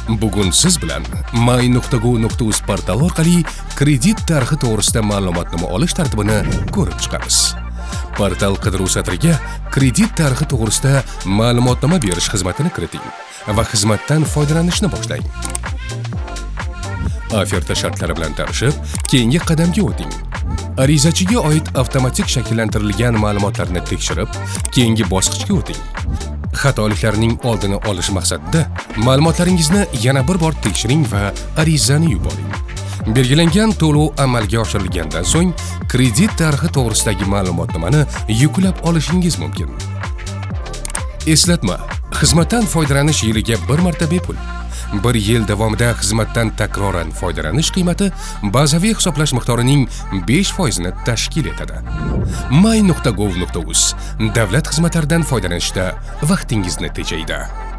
Bugun siz bilan may.go.uz portali orqali kredit tarixi to'g'risida ma'lumotnoma olish tartibini ko'rib chiqamiz. Portal qidiruv satriga kredit tarixi to'g'risida ma'lumotnoma berish xizmatini kiriting va xizmatdan foydalanishni boshlang. Oferta shartlari bilan tanishib, keyingi qadamga o'ting. Arizachiga oid avtomatik shakllantirilgan ma'lumotlarni tekshirib, keyingi bosqichga o'ting. Xatoliklarning oldini olish maqsadida ma'lumotlaringizni yana bir bor tekshiring va arizani yuboring. Belgilangan to'lov amalga oshirilgandan so'ng kredit tarixi to'g'risidagi ma'lumotnomani yuklab olishingiz mumkin. Eslatma: xizmatdan foydalanish yiliga bir marta bepul. 1 yil davomida xizmatdan takroran foydalanish qiymati bazaviy hisoblash miqdorining 5% ni tashkil etadi. may.gov.uz davlat xizmatlaridan foydalanishda vaqtingizni tejaydi.